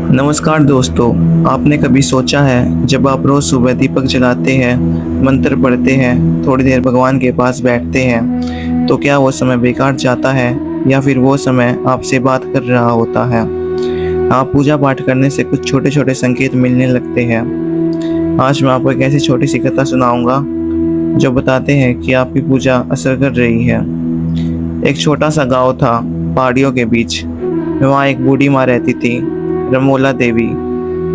नमस्कार दोस्तों। आपने कभी सोचा है जब आप रोज सुबह दीपक जलाते हैं, मंत्र पढ़ते हैं, थोड़ी देर भगवान के पास बैठते हैं, तो क्या वो समय बेकार जाता है या फिर वो समय आपसे बात कर रहा होता है? आप पूजा पाठ करने से कुछ छोटे छोटे संकेत मिलने लगते हैं। आज मैं आपको एक ऐसी छोटी सी कथा सुनाऊंगा जो बताते हैं कि आपकी पूजा असर कर रही है। एक छोटा सा गांव था पहाड़ियों के बीच। वहाँ एक बूढ़ी माँ रहती थी, रमोला देवी।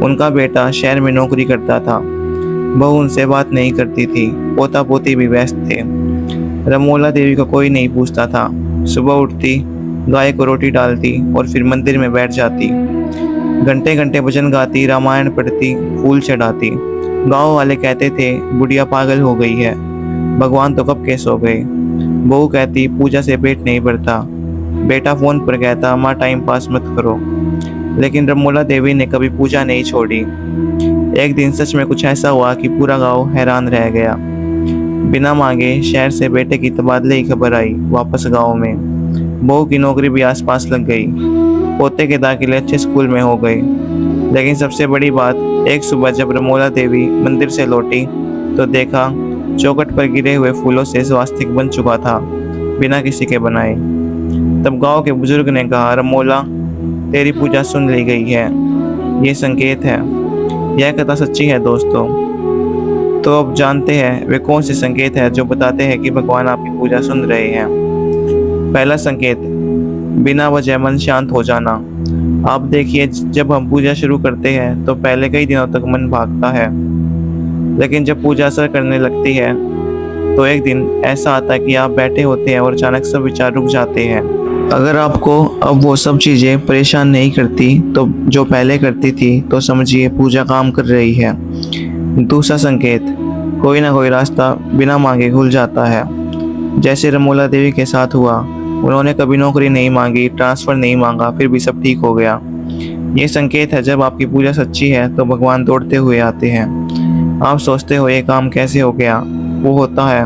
उनका बेटा शहर में नौकरी करता था। बहू उनसे बात नहीं करती थी, पोता पोती भी व्यस्त थे। रमोला देवी को कोई नहीं पूछता था। सुबह उठती, गाय को रोटी डालती और फिर मंदिर में बैठ जाती। घंटे घंटे भजन गाती, रामायण पढ़ती, फूल चढ़ाती। गांव वाले कहते थे बुढ़िया पागल हो गई है, भगवान तो कब के सो गए। बहू कहती पूजा से पेट नहीं भरता। बेटा फोन पर कहता माँ टाइम पास मत करो। लेकिन रमोला देवी ने कभी पूजा नहीं छोड़ी। एक दिन सच में कुछ ऐसा हुआ कि पूरा गांव हैरान रह गया। बिना मांगे शहर से बेटे की तबादले की खबर आई वापस गांव में। बहू की नौकरी भी आसपास लग गई। पोते के दाखिले अच्छे स्कूल में हो गए। लेकिन सबसे बड़ी बात, एक सुबह जब रमोला देवी मंदिर से लौटी तो देखा चौखट पर गिरे हुए फूलों से स्वास्तिक बन चुका था, बिना किसी के बनाए। तब गांव के बुजुर्ग ने कहा, रमोला तेरी पूजा सुन ली गई है, ये संकेत है। यह कथा सच्ची है दोस्तों। तो अब जानते हैं वे कौन से संकेत हैं जो बताते हैं कि भगवान आपकी पूजा सुन रहे हैं। पहला संकेत, बिना वजह मन शांत हो जाना। आप देखिए, जब हम पूजा शुरू करते हैं तो पहले कई दिनों तक मन भागता है, लेकिन जब पूजा असर करने लगती है तो एक दिन ऐसा आता है कि आप बैठे होते हैं और अचानक सब विचार रुक जाते हैं। अगर आपको अब वो सब चीज़ें परेशान नहीं करती तो जो पहले करती थी, तो समझिए पूजा काम कर रही है। दूसरा संकेत, कोई ना कोई रास्ता बिना मांगे खुल जाता है। जैसे रमोला देवी के साथ हुआ। उन्होंने कभी नौकरी नहीं मांगी, ट्रांसफ़र नहीं मांगा, फिर भी सब ठीक हो गया। ये संकेत है जब आपकी पूजा सच्ची है तो भगवान दौड़ते हुए आते हैं। आप सोचते हो ये काम कैसे हो गया, वो होता है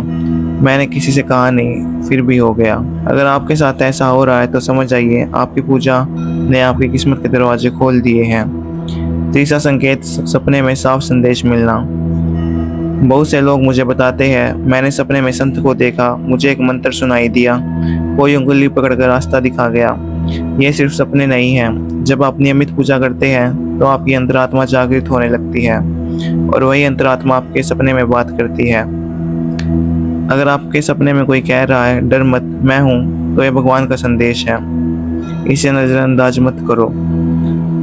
मैंने किसी से कहा नहीं, फिर भी हो गया। अगर आपके साथ ऐसा हो रहा है तो समझ जाइए आपकी पूजा ने आपकी किस्मत के दरवाजे खोल दिए हैं। तीसरा संकेत, सपने में साफ संदेश मिलना। बहुत से लोग मुझे बताते हैं मैंने सपने में संत को देखा, मुझे एक मंत्र सुनाई दिया, कोई उंगली पकड़कर रास्ता दिखा गया। ये सिर्फ सपने नहीं हैं। जब आप नियमित पूजा करते हैं तो आपकी अंतरात्मा जागृत होने लगती है और वही अंतरात्मा आपके सपने में बात करती है। अगर आपके सपने में कोई कह रहा है डर मत, मैं हूँ, तो यह भगवान का संदेश है। इसे नजरअंदाज मत करो।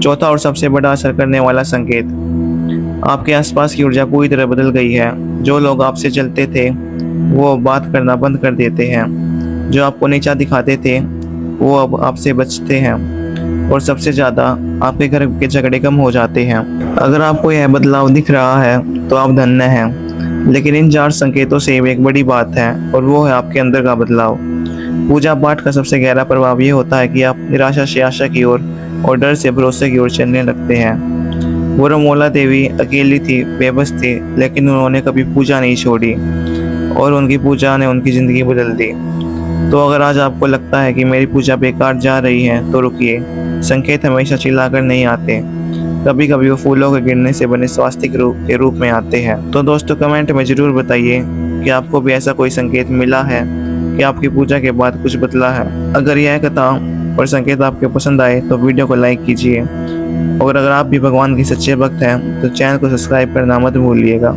चौथा और सबसे बड़ा असर करने वाला संकेत, आपके आसपास की ऊर्जा पूरी तरह बदल गई है। जो लोग आपसे चलते थे वो बात करना बंद कर देते हैं। जो आपको नीचा दिखाते थे वो अब आपसे बचते हैं। और सबसे ज़्यादा आपके घर के झगड़े कम हो जाते हैं। अगर आपको यह बदलाव दिख रहा है तो आप धन्य हैं। लेकिन इन 4 संकेतों से एक बड़ी बात है और वो है आपके अंदर का बदलाव। पूजा पाठ का सबसे गहरा प्रभाव ये होता है कि आप निराशा से आशा की ओर और डर से भरोसे की ओर चलने लगते हैं। वो रमोला देवी अकेली थी, बेबस थी, लेकिन उन्होंने कभी पूजा नहीं छोड़ी और उनकी पूजा ने उनकी ज़िंदगी बदल दी। तो अगर आज आपको लगता है कि मेरी पूजा बेकार जा रही है तो रुकिए। संकेत हमेशा चिल्लाकर नहीं आते, कभी कभी वो फूलों के गिरने से बने स्वास्तिक के रूप में आते हैं। तो दोस्तों कमेंट में ज़रूर बताइए कि आपको भी ऐसा कोई संकेत मिला है कि आपकी पूजा के बाद कुछ बदला है। अगर यह कथा और संकेत आपके पसंद आए तो वीडियो को लाइक कीजिए और अगर आप भी भगवान के सच्चे भक्त हैं तो चैनल को सब्सक्राइब करना मत भूलिएगा।